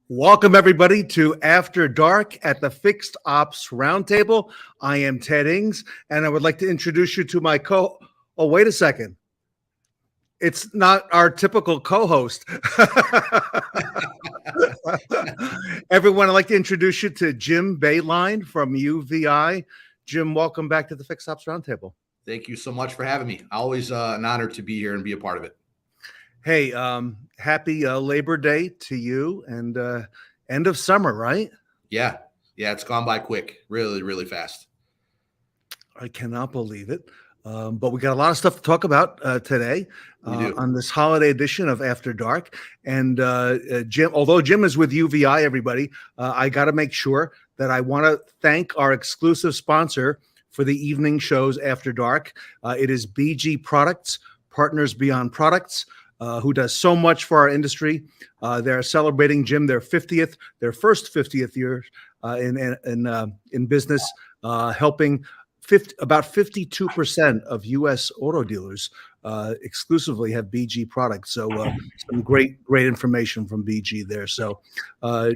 Welcome, everybody, to After Dark at the Fixed Ops Roundtable. I am Ted Ings, and I would like to introduce you to my Oh, wait a second. It's not our typical co-host. Everyone, I'd like to introduce you to Jim Boehnlein from UVI. Jim, welcome back to the Fixed Ops Roundtable. Thank you so much for having me. Always an honor to be here and be a part of it. Hey, happy Labor Day to you, and end of summer, right? Yeah, it's gone by quick, really, really fast. I cannot believe it. But we got a lot of stuff to talk about today on this holiday edition of After Dark. And Jim, although Jim is with UVI, everybody, I got to make sure that I want to thank our exclusive sponsor for the evening shows After Dark. It is BG Products, Partners Beyond Products. Who does so much for our industry. They're celebrating, Jim, their first 50th year in business, helping about 52% of U.S. auto dealers exclusively have BG products. So some great information from BG there. So,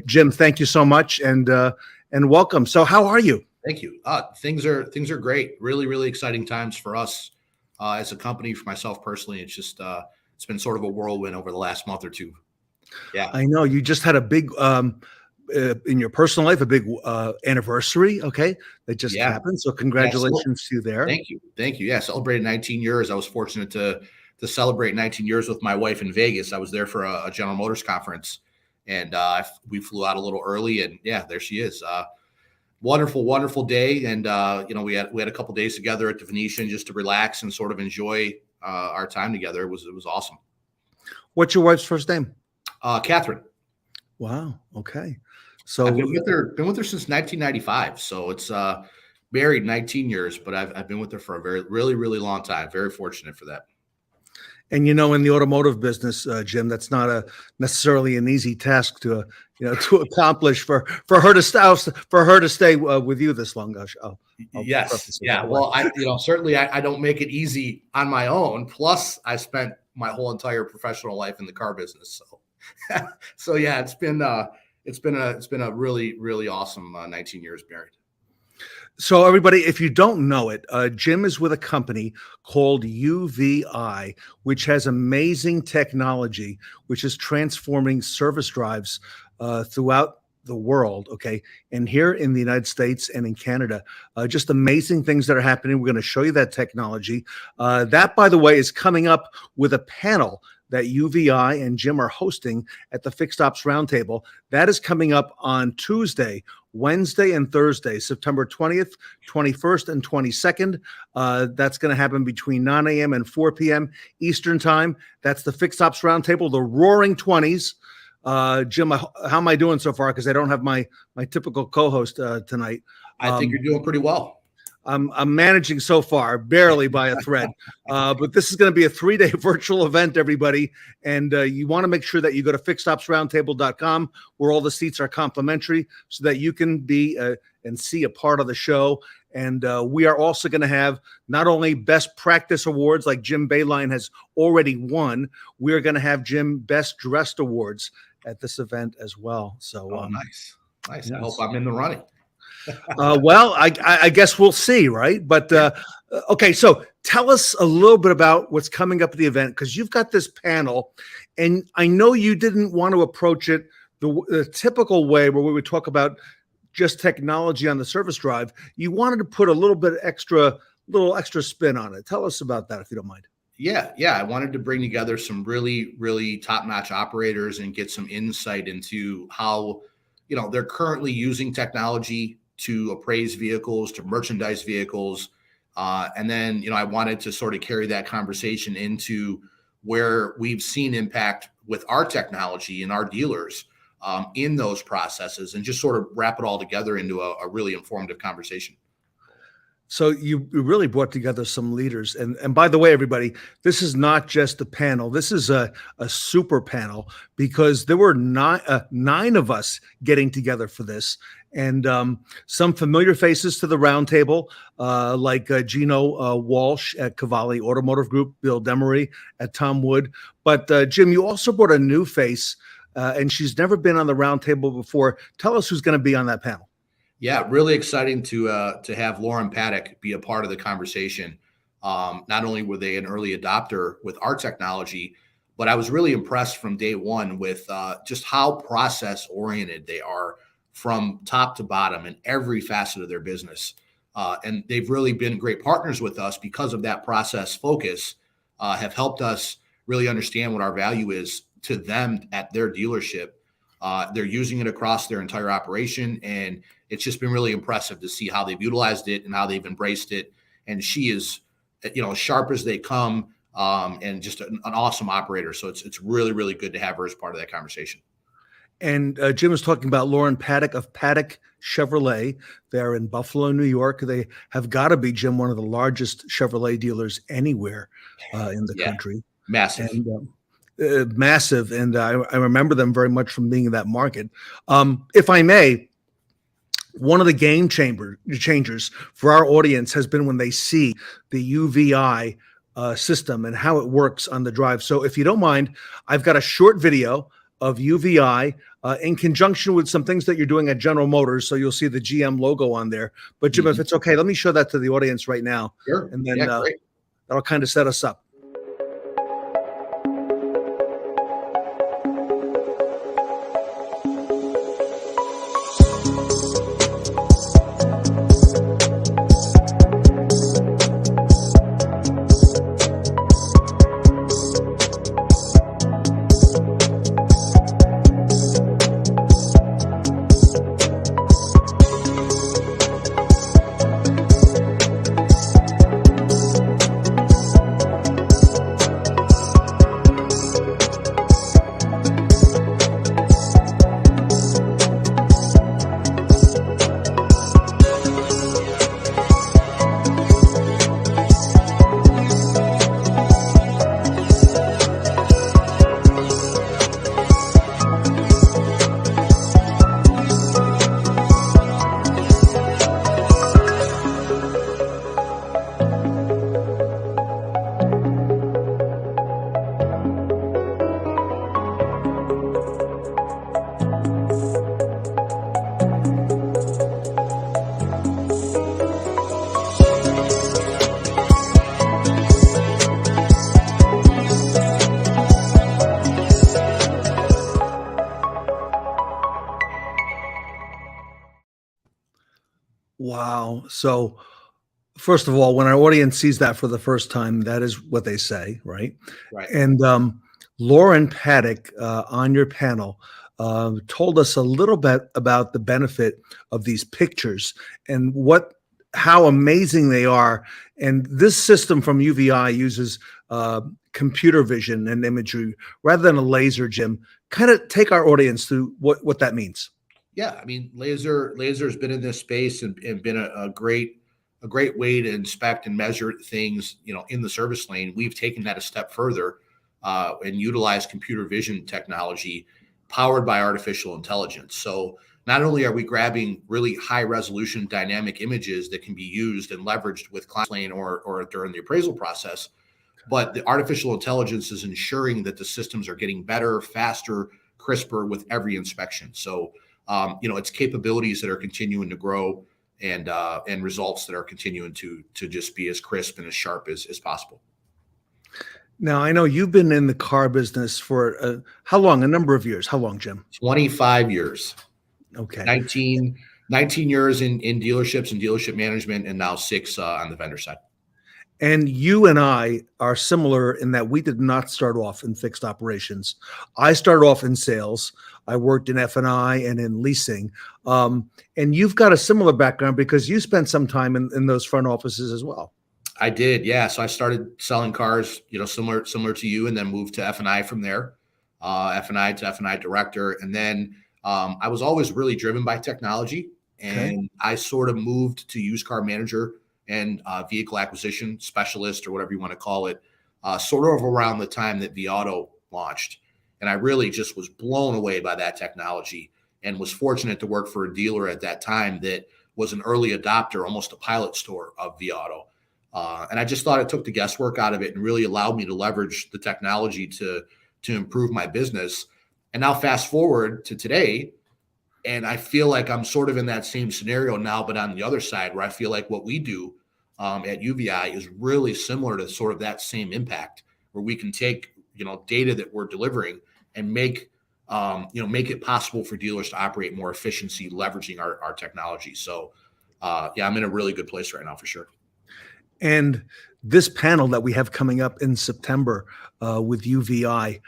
Jim, thank you so much, and welcome. So, how are you? Thank you. Things are great. Really, really exciting times for us as a company. For myself personally, it's just it's been sort of a whirlwind over the last month or two. Yeah, I know you just had a big in your personal life, a big anniversary. Okay, that just happened. So congratulations to you there. Thank you. Yeah, celebrated 19 years. I was fortunate to celebrate 19 years with my wife in Vegas. I was there for a General Motors conference, and we flew out a little early. And yeah, there she is. Wonderful day. And we had a couple days together at the Venetian just to relax and sort of enjoy our time together. It was awesome. What's your wife's first name? Catherine. Wow. Okay. So I've been with her since 1995. So it's married 19 years, but I've been with her for a really, really long time. Very fortunate for that. And in the automotive business, Jim, that's not necessarily an easy task to accomplish for her to stay with you this long. Yes. Yeah. Well, certainly I don't make it easy on my own. Plus, I spent my whole entire professional life in the car business. So yeah, it's been a really, really awesome 19 years married. So everybody, if you don't know it, Jim is with a company called UVI, which has amazing technology, which is transforming service drives throughout the world. Okay. And here in the United States and in Canada, just amazing things that are happening. We're going to show you that technology. That, by the way, is coming up with a panel that UVI and Jim are hosting at the Fixed Ops Roundtable. That is coming up on Tuesday, Wednesday, and Thursday, September 20th, 21st, and 22nd. That's going to happen between 9 a.m. and 4 p.m. Eastern Time. That's the Fixed Ops Roundtable, the Roaring 20s. Jim, how am I doing so far? Because I don't have my typical co-host tonight. I think you're doing pretty well. I'm managing so far, barely by a thread. But this is going to be a 3-day virtual event, everybody. And you want to make sure that you go to fixedopsroundtable.com, where all the seats are complimentary, so that you can be and see a part of the show. And we are also going to have not only best practice awards like Jim Boehnlein has already won, we're going to have Jim best dressed awards at this event as well. So nice. Yes. I hope I'm in the running. Well, I guess we'll see, right? But okay, so tell us a little bit about what's coming up at the event, because you've got this panel, and I know you didn't want to approach it the typical way where we would talk about just technology on the service drive. You wanted to put a little extra spin on it. Tell us about that, if you don't mind. Yeah. I wanted to bring together some really, really top-notch operators and get some insight into how, they're currently using technology to appraise vehicles, to merchandise vehicles. And then, I wanted to sort of carry that conversation into where we've seen impact with our technology and our dealers in those processes, and just sort of wrap it all together into a really informative conversation. So you really brought together some leaders. And by the way, everybody, this is not just a panel. This is a super panel, because there were nine of us getting together for this. And some familiar faces to the roundtable, like Gino Walsh at Cavalli Automotive Group, Bill Demery at Tom Wood. But Jim, you also brought a new face, and she's never been on the roundtable before. Tell us who's going to be on that panel. Yeah, really exciting to have Lauren Paddock be a part of the conversation. Not only were they an early adopter with our technology, but I was really impressed from day one with just how process oriented they are from top to bottom in every facet of their business. And they've really been great partners with us because of that process focus, have helped us really understand what our value is to them at their dealership. They're using it across their entire operation, and it's just been really impressive to see how they've utilized it and how they've embraced it. And she is, as sharp as they come, and just an awesome operator. So it's really, really good to have her as part of that conversation. And Jim was talking about Lauren Paddock of Paddock Chevrolet. They're in Buffalo, New York. They have got to be, Jim, one of the largest Chevrolet dealers anywhere in the country. Massive. And, massive. And I remember them very much from being in that market. If I may, one of the game changers for our audience has been when they see the UVI system and how it works on the drive. So if you don't mind, I've got a short video of UVI in conjunction with some things that you're doing at General Motors. So you'll see the GM logo on there. But Jim, if it's okay, let me show that to the audience right now. Sure. And then great. That'll kind of set us up. Wow. So first of all, when our audience sees that for the first time, that is what they say, right? Right. And Lauren Paddock on your panel told us a little bit about the benefit of these pictures and how amazing they are. And this system from UVI uses computer vision and imagery rather than a laser, Jim. Kind of take our audience through what that means. Yeah, I mean, laser has been in this space and been a great a great way to inspect and measure things, in the service lane. We've taken that a step further and utilized computer vision technology powered by artificial intelligence. So not only are we grabbing really high resolution dynamic images that can be used and leveraged with client lane or during the appraisal process, but the artificial intelligence is ensuring that the systems are getting better, faster, crisper with every inspection. So, it's capabilities that are continuing to grow and results that are continuing to just be as crisp and as sharp as possible. Now, I know you've been in the car business for how long? A number of years. How long, Jim? 25 years. Okay. 19 years in dealerships and dealership management, and now 6 on the vendor side. And you and I are similar in that we did not start off in fixed operations. I started off in sales. I worked in F&I and in leasing. And you've got a similar background because you spent some time in those front offices as well. I did, yeah. So I started selling cars, similar to you, and then moved to F&I from there, F&I to F&I director. And then I was always really driven by technology, and I sort of moved to used car manager and vehicle acquisition specialist, or whatever you want to call it, sort of around the time that vAuto launched. And I really just was blown away by that technology, and was fortunate to work for a dealer at that time that was an early adopter, almost a pilot store of vAuto. And I just thought it took the guesswork out of it and really allowed me to leverage the technology to improve my business. And now fast forward to today, and I feel like I'm sort of in that same scenario now, but on the other side, where I feel like what we do at UVI is really similar to sort of that same impact, where we can take, data that we're delivering and make it possible for dealers to operate more efficiency, leveraging our technology. So I'm in a really good place right now for sure. And this panel that we have coming up in September with UVI,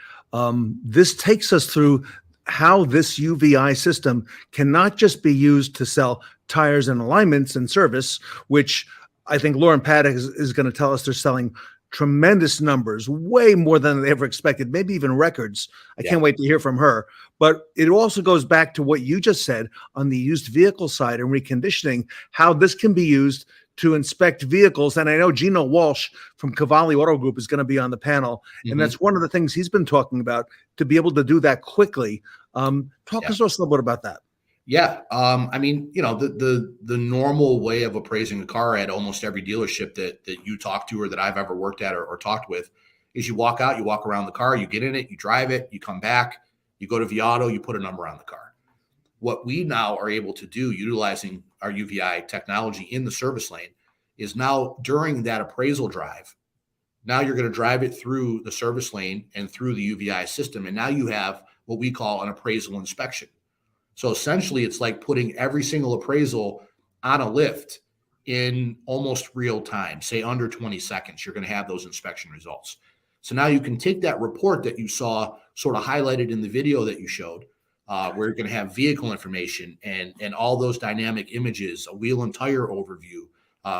this takes us through how this UVI system can not just be used to sell tires and alignments and service, which I think Lauren Paddock is going to tell us they're selling tremendous numbers, way more than they ever expected, maybe even records. I can't wait to hear from her. But it also goes back to what you just said on the used vehicle side and reconditioning, how this can be used to inspect vehicles. And I know Gino Walsh from Cavalli Auto Group is going to be on the panel. And that's one of the things he's been talking about, to be able to do that quickly. Talk us a little bit about that. Yeah. I mean, the normal way of appraising a car at almost every dealership that you talk to or that I've ever worked at or talked with is you walk out, you walk around the car, you get in it, you drive it, you come back, you go to vAuto, you put a number on the car. What we now are able to do, utilizing our UVI technology in the service lane, is now during that appraisal drive, now you're going to drive it through the service lane and through the UVI system. And now you have what we call an appraisal inspection. So essentially, it's like putting every single appraisal on a lift in almost real time, say under 20 seconds, you're going to have those inspection results. So now you can take that report that you saw sort of highlighted in the video that you showed, where you're going to have vehicle information and all those dynamic images, a wheel and tire overview,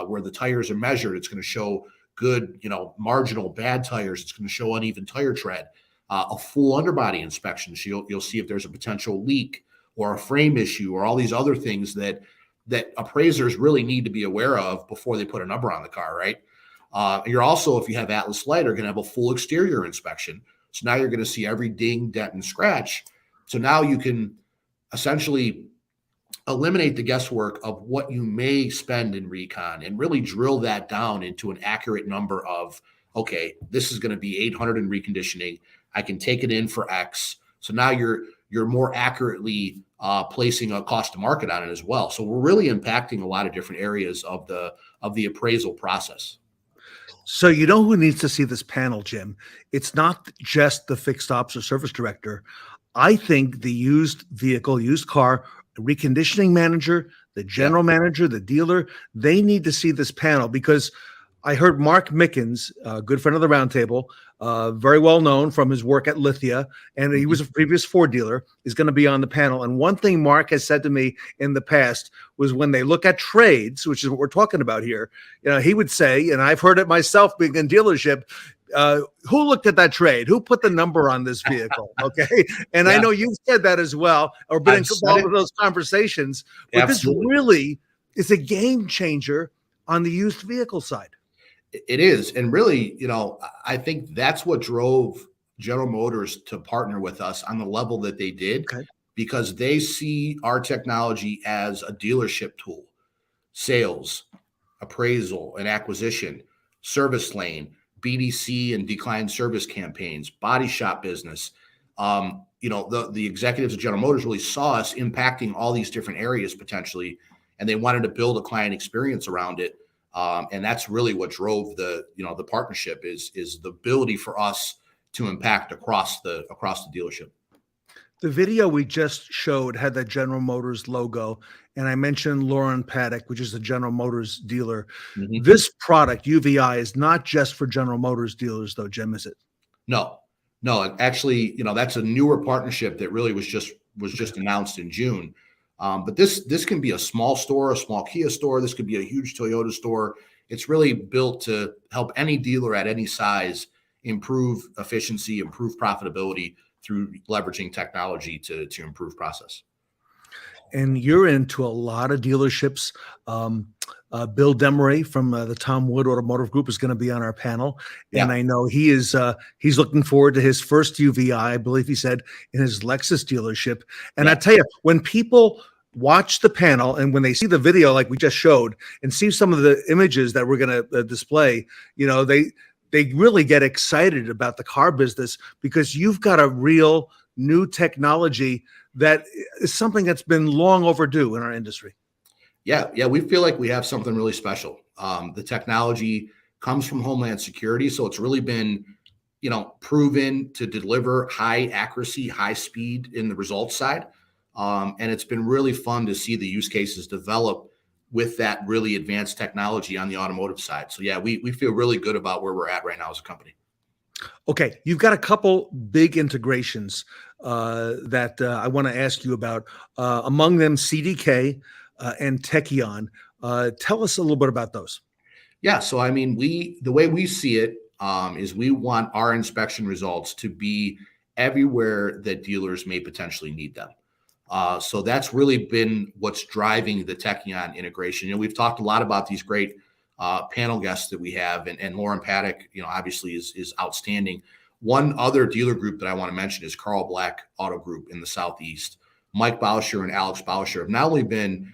where the tires are measured. It's going to show good, marginal bad tires. It's going to show uneven tire tread, a full underbody inspection. So you'll see if there's a potential leak or a frame issue or all these other things that appraisers really need to be aware of before they put a number on the car, right? You're also, if you have Atlas Light, are going to have a full exterior inspection. So now you're going to see every ding, dent, and scratch. So now you can essentially eliminate the guesswork of what you may spend in recon and really drill that down into an accurate number of, okay, this is going to be 800 in reconditioning. I can take it in for X. So now you're more accurately placing a cost to market on it as well. So we're really impacting a lot of different areas of the appraisal process. So you know who needs to see this panel, Jim? It's not just the fixed ops or service director. I think the used vehicle, used car reconditioning manager, the general manager, the dealer, they need to see this panel, because I heard Mark Mickens, a good friend of the Roundtable, very well known from his work at Lithia, and he was a previous Ford dealer, is going to be on the panel. And one thing Mark has said to me in the past was, when they look at trades, which is what we're talking about here, he would say, and I've heard it myself being in dealership, who looked at that trade? Who put the number on this vehicle? Okay. And I know you've said that as well, or been involved with those conversations, but this really is a game changer on the used vehicle side. It is. And really, I think that's what drove General Motors to partner with us on the level that they did, Okay. because they see our technology as a dealership tool: sales, appraisal and acquisition, service lane, BDC and decline service campaigns, body shop business. The executives of General Motors really saw us impacting all these different areas potentially, and they wanted to build a client experience around it. And that's really what drove the partnership is the ability for us to impact across the dealership. The video we just showed had that General Motors logo, and I mentioned Lauren Paddock, which is a General Motors dealer. Mm-hmm. This product, UVI, is not just for General Motors dealers, though, Jim, is it? No. Actually, that's a newer partnership that really was just announced in June. But this can be a small store, a small Kia store. This could be a huge Toyota store. It's really built to help any dealer at any size improve efficiency, improve profitability through leveraging technology to improve process. And you're into a lot of dealerships. Bill Demery from the Tom Wood Automotive Group is going to be on our panel, and Yeah. I know he's looking forward to his first UVI. I believe he said in his Lexus dealership. And I tell you, when people watch the panel and when they see the video like we just showed and see some of the images that we're going to display, they really get excited about the car business, because you've got a real new technology that is something that's been long overdue in our industry. Yeah, we feel like we have something really special. The technology comes from Homeland Security, so it's really been, proven to deliver high accuracy, high speed in the results side. And it's been really fun to see the use cases develop with that really advanced technology on the automotive side. So yeah, we feel really good about where we're at right now as a company. Okay, you've got a couple big integrations that I want to ask you about. Among them, CDK and Techion. Tell us a little bit about those. Yeah, so I mean, the way we see it is we want our inspection results to be everywhere that dealers may potentially need them. So that's really been what's driving the Techion integration. We've talked a lot about these great panel guests that we have, and Lauren Paddock, obviously is outstanding. One other dealer group that I want to mention is Carl Black Auto Group in the Southeast. Mike Bauscher and Alex Bauscher have not only been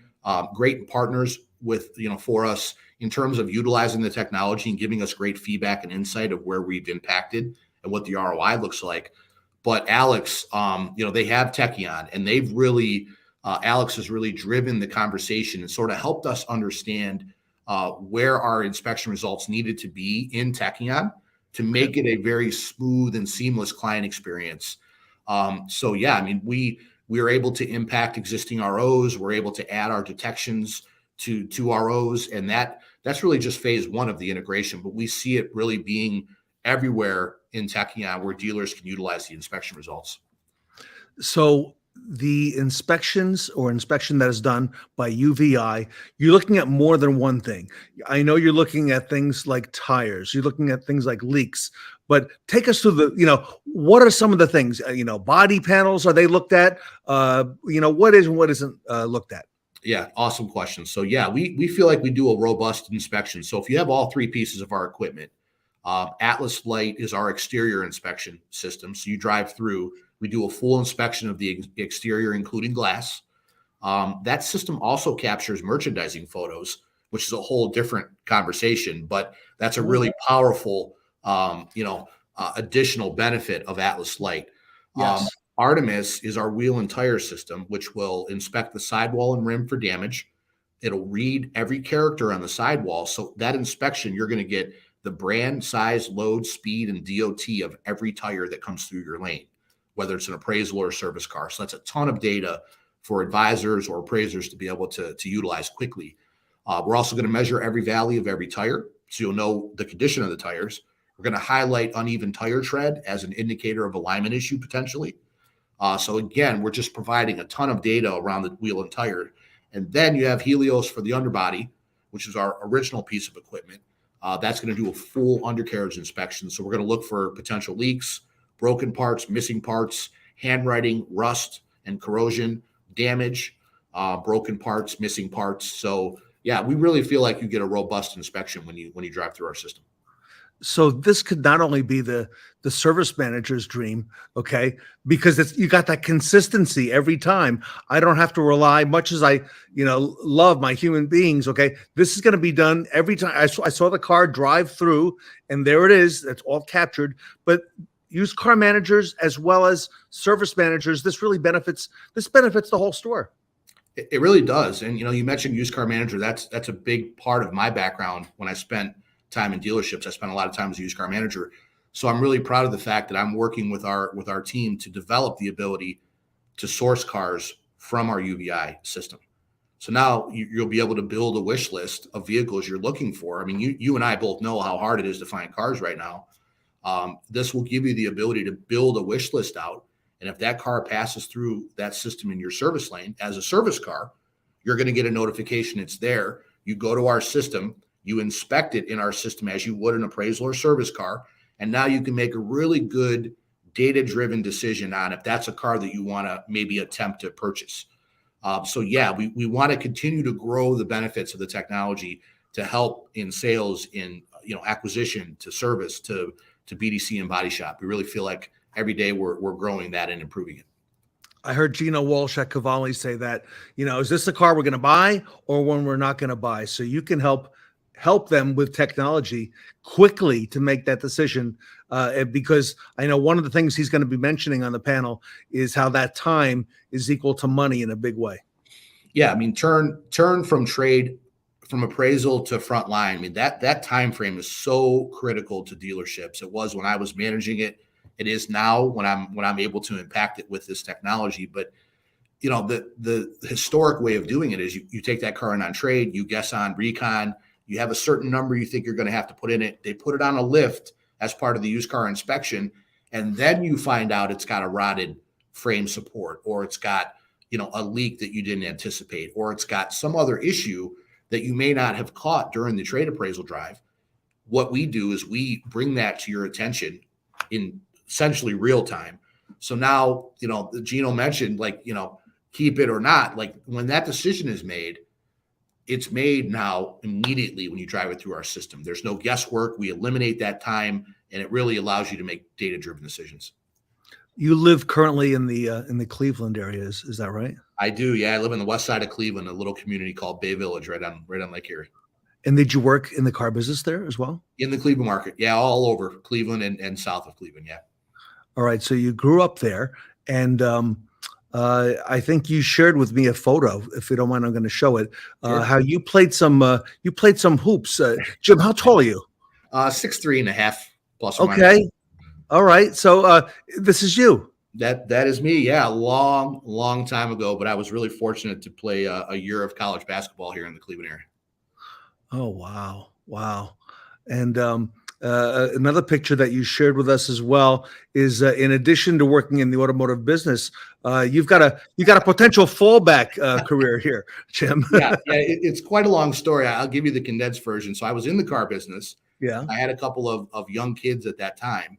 great partners with, for us in terms of utilizing the technology and giving us great feedback and insight of where we've impacted and what the ROI looks like, but Alex, they have Techion, and they've really, Alex has really driven the conversation and sort of helped us understand where our inspection results needed to be in Techion to make it a very smooth and seamless client experience. So yeah, I mean, we are able to impact existing ROs. We're able to add our detections to ROs, and that's really just phase one of the integration. But we see it really being everywhere in Techion where dealers can utilize the inspection results. So the inspection that is done by UVI, you're looking at more than one thing. I know you're looking at things like tires, you're looking at things like leaks, but take us through what are some of the things, body panels, are they looked at? What is and what isn't looked at? Yeah, awesome question. So yeah, we feel like we do a robust inspection. So if you have all three pieces of our equipment, Atlas Light is our exterior inspection system. So you drive through, we do a full inspection of the exterior, including glass. That system also captures merchandising photos, which is a whole different conversation, but that's a really powerful, additional benefit of Atlas Light. Yes. Artemis is our wheel and tire system, which will inspect the sidewall and rim for damage. It'll read every character on the sidewall. So that inspection, you're going to get the brand, size, load, speed, and DOT of every tire that comes through your lane, whether it's an appraisal or a service car. So that's a ton of data for advisors or appraisers to be able to utilize quickly. We're also going to measure every valley of every tire, so you'll know the condition of the tires. We're going to highlight uneven tire tread as an indicator of alignment issue potentially. So again, we're just providing a ton of data around the wheel and tire. And then you have Helios for the underbody, which is our original piece of equipment. That's going to do a full undercarriage inspection. So we're going to look for potential leaks, broken parts, missing parts, handwriting, rust and corrosion, damage, broken parts, missing parts. So yeah, we really feel like you get a robust inspection when you drive through our system. So this could not only be the service manager's dream, okay, because you got that consistency every time. I don't have to rely, much as I love my human beings. Okay, this is going to be done every time. I saw the car drive through, and there it is. That's all captured. But used car managers as well as service managers, this benefits the whole store. It really does. And you mentioned used car manager. That's a big part of my background. When I spent time in dealerships, I spent a lot of time as a used car manager. So I'm really proud of the fact that I'm working with our team to develop the ability to source cars from our UVI system. So now you'll be able to build a wish list of vehicles you're looking for. I mean, you and I both know how hard it is to find cars right now. This will give you the ability to build a wish list out. And if that car passes through that system in your service lane as a service car, you're going to get a notification it's there. You go to our system, you inspect it in our system as you would an appraisal or service car. And now you can make a really good data-driven decision on if that's a car that you want to maybe attempt to purchase. So yeah, we want to continue to grow the benefits of the technology to help in sales, in acquisition, to service, to BDC and body shop. We really feel like every day we're growing that and improving it. I heard Gino Walsh at Cavalli say that, is this a car we're going to buy or one we're not going to buy? So you can help them with technology quickly to make that decision. Because I know one of the things he's going to be mentioning on the panel is how that time is equal to money in a big way. Yeah. I mean, turn from trade, from appraisal to front line. I mean, that time frame is so critical to dealerships. It was when I was managing it. It is now when I'm able to impact it with this technology. But the historic way of doing it is you take that car in on trade, you guess on recon, you have a certain number you think you're going to have to put in it. They put it on a lift as part of the used car inspection, and then you find out it's got a rotted frame support, or it's got a leak that you didn't anticipate, or it's got some other issue that you may not have caught during the trade appraisal drive. What we do is we bring that to your attention in essentially real time. So now, Gino mentioned, keep it or not. Like, when that decision is made, it's made now immediately when you drive it through our system. There's no guesswork. We eliminate that time, and it really allows you to make data-driven decisions. You live currently in the Cleveland area, is that right? I do. Yeah, I live on the west side of Cleveland, a little community called Bay Village, right on Lake Erie. And did you work in the car business there as well? In the Cleveland market, yeah, all over Cleveland and south of Cleveland, yeah. All right, so you grew up there, and I think you shared with me a photo. If you don't mind, I'm going to show it. Sure. How you played some hoops. Jim, how tall are you? 6'3.5" plus or minus. Okay, all right. So this is you. That is me. Yeah, a long time ago. But I was really fortunate to play a year of college basketball here in the Cleveland area. Oh wow! And another picture that you shared with us as well is, in addition to working in the automotive business, you've got a potential fallback career here, Jim. Yeah, it's quite a long story. I'll give you the condensed version. So I was in the car business. Yeah, I had a couple of young kids at that time,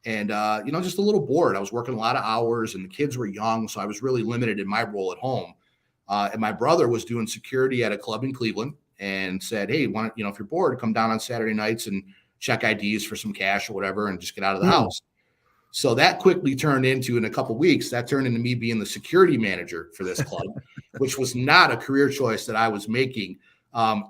and just a little bored. I was working a lot of hours, and the kids were young, so I was really limited in my role at home. And my brother was doing security at a club in Cleveland, and said, "Hey, if you're bored, come down on Saturday nights and check IDs for some cash or whatever, and just get out of the house." So that quickly turned into, in a couple of weeks, me being the security manager for this club, which was not a career choice that I was making,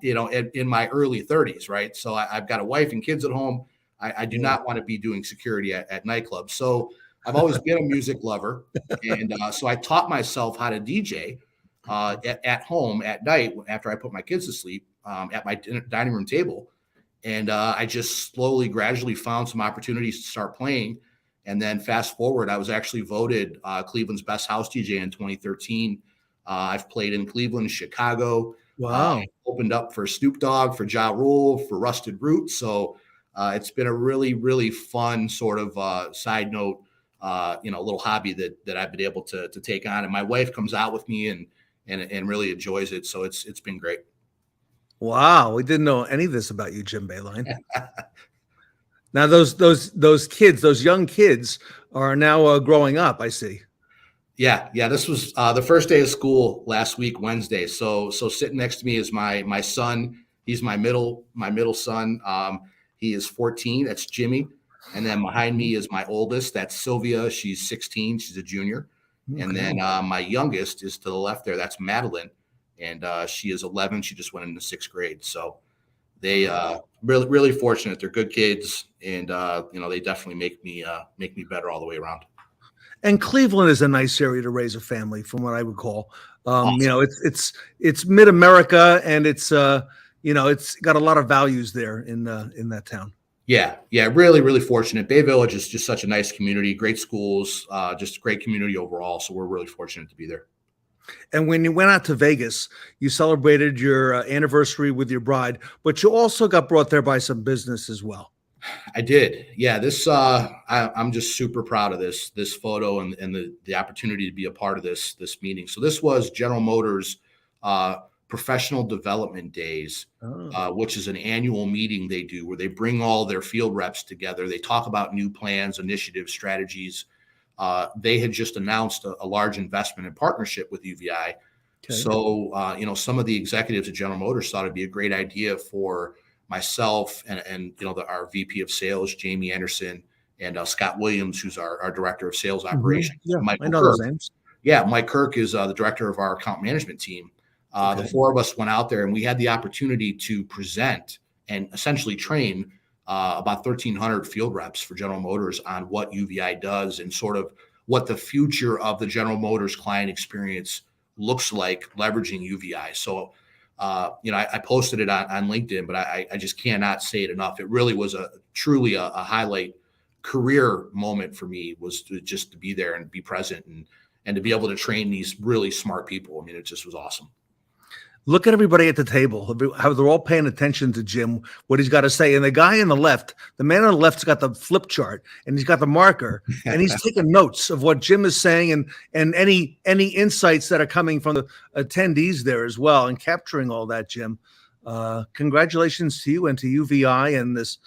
in my early 30s, right? So I've got a wife and kids at home. I do not want to be doing security at nightclubs. So I've always been a music lover. And so I taught myself how to DJ at home at night after I put my kids to sleep at my dining room table. And I just slowly, gradually found some opportunities to start playing. And then fast forward, I was actually voted Cleveland's best house DJ in 2013. I've played in Cleveland, Chicago. Wow. Opened up for Snoop Dogg, for Ja Rule, for Rusted Roots. So it's been a really, really fun sort of side note, little hobby that I've been able to take on. And my wife comes out with me and really enjoys it. So it's been great. Wow, we didn't know any of this about you, Jim Boehnlein. Now those kids, those young kids, are now growing up, I see. Yeah, yeah. This was the first day of school last week, Wednesday. So sitting next to me is my son. He's my middle son. He is 14. That's Jimmy. And then behind me is my oldest. That's Sylvia. She's 16. She's a junior. And then Okay. my youngest is to the left there. That's Madeline, and she is 11. She just went into sixth grade. So they really fortunate. They're good kids, and they definitely make me better all the way around. And Cleveland is a nice area to raise a family, from what I recall. Awesome. It's mid America, and it's got a lot of values there in that town. Yeah, yeah, really fortunate. Bay Village is just such a nice community, great schools, just a great community overall. So we're really fortunate to be there. And when you went out to Vegas, you celebrated your anniversary with your bride, but you also got brought there by some business as well. I did. Yeah, I'm just super proud of this photo and the opportunity to be a part of this meeting. So this was General Motors professional development days, Oh, which is an annual meeting they do where they bring all their field reps together. They talk about new plans, initiatives, strategies. They had just announced a large investment and partnership with UVI. okay. So, some of the executives at General Motors thought it'd be a great idea for myself and our VP of sales, Jamie Anderson, and Scott Williams, who's our director of sales operations, Yeah, and I Michael know those Kirk. names. Yeah, Mike Kirk is the director of our account management team. The Okay. four of us went out there and we had the opportunity to present and essentially train about 1,300 field reps for General Motors on what UVI does and sort of what the future of the General Motors client experience looks like leveraging UVI. So, I posted it on LinkedIn, but I just cannot say it enough. It really was truly a highlight career moment for me, was just to be there and be present and to be able to train these really smart people. I mean, it just was awesome. Look at everybody at the table, how they're all paying attention to Jim, what he's got to say. And the guy on the left, the man on the left's got the flip chart and he's got the marker and he's taking notes of what Jim is saying and any insights that are coming from the attendees there as well, and capturing all that, Jim. Congratulations to you and to UVI and this.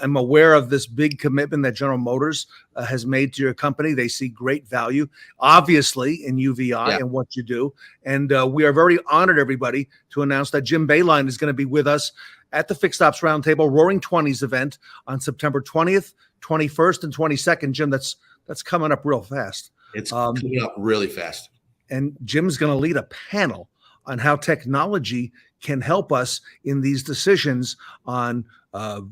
I'm aware of this big commitment that General Motors has made to your company. They see great value, obviously, in UVI Yeah. and what you do. And we are very honored, everybody, to announce that Jim Boehnlein is going to be with us at the Fixed Ops Roundtable Roaring 20s event on September 20th, 21st, and 22nd. Jim, that's coming up real fast. It's coming up really fast. And Jim's going to lead a panel on how technology can help us in these decisions on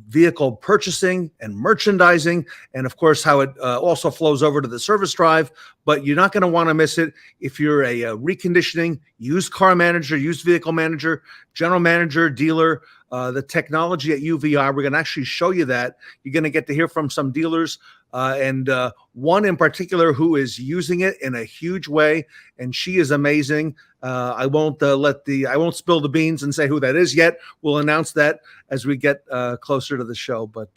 vehicle purchasing and merchandising, and of course how it also flows over to the service drive. But you're not going to want to miss it if you're a reconditioning, used car manager, used vehicle manager, general manager, dealer. The technology at UVI, we're going to actually show you that. You're going to get to hear from some dealers, and one in particular who is using it in a huge way, and she is amazing. I won't spill the beans and say who that is yet. We'll announce that as we get closer to the show. But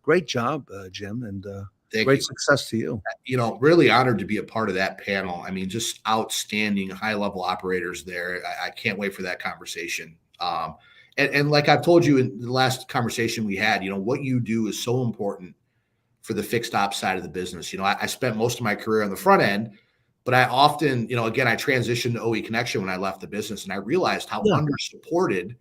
great job, Jim, and great success to you. Really honored to be a part of that panel. I mean, just outstanding high-level operators there. I can't wait for that conversation. And like I've told you in the last conversation we had, what you do is so important for the fixed ops side of the business. I spent most of my career on the front end, but I often, again, I transitioned to OE Connection when I left the business, and I realized how under-supported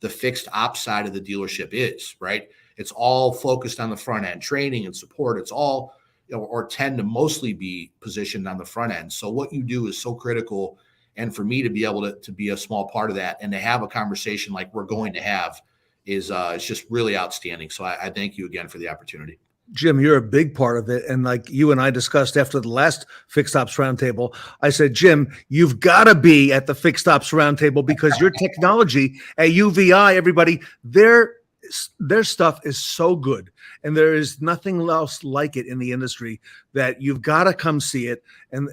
the fixed ops side of the dealership is, right? It's all focused on the front end, training and support. It's all, or tend to mostly be positioned on the front end. So what you do is so critical. And for me to be able to be a small part of that and to have a conversation like we're going to have is it's just really outstanding. So I thank you again for the opportunity. Jim, you're a big part of it. And like you and I discussed after the last Fixed Ops Roundtable, I said, Jim, you've got to be at the Fixed Ops Roundtable because your technology at UVI, everybody, their stuff is so good. And there is nothing else like it in the industry, that you've got to come see it. And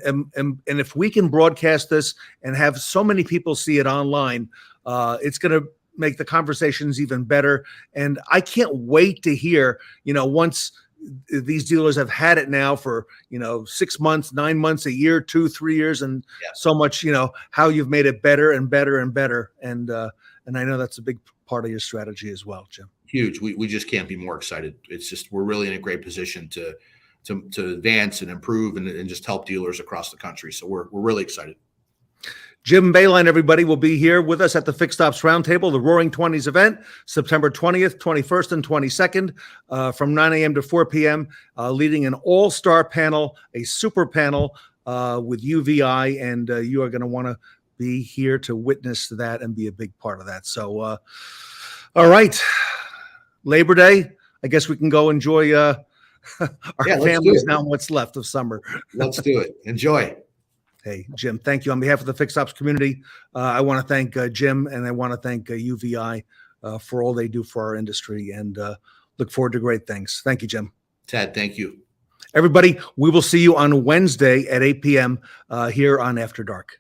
if we can broadcast this and have so many people see it online, it's going to make the conversations even better. And I can't wait to hear, once these dealers have had it now for 6 months, 9 months, a year, 2, 3 years, and so much, how you've made it better and better and better. And I know that's a big part of your strategy as well, Jim. Huge. We just can't be more excited. It's just, we're really in a great position to to advance and improve and just help dealers across the country. So we're really excited. Jim Boehnlein, everybody, will be here with us at the Fixed Ops Roundtable, the Roaring 20s event, September 20th, 21st, and 22nd, from 9 a.m. to 4 p.m., leading an all-star panel, a super panel with UVI, and you are going to want to be here to witness that and be a big part of that. So, all right, Labor Day, I guess we can go enjoy our families now and what's left of summer. Let's do it. Enjoy. Hey, Jim, thank you. On behalf of the Fixed Ops community, I want to thank Jim, and I want to thank UVI for all they do for our industry, and look forward to great things. Thank you, Jim. Ted, thank you. Everybody, we will see you on Wednesday at 8 p.m. Here on After Dark.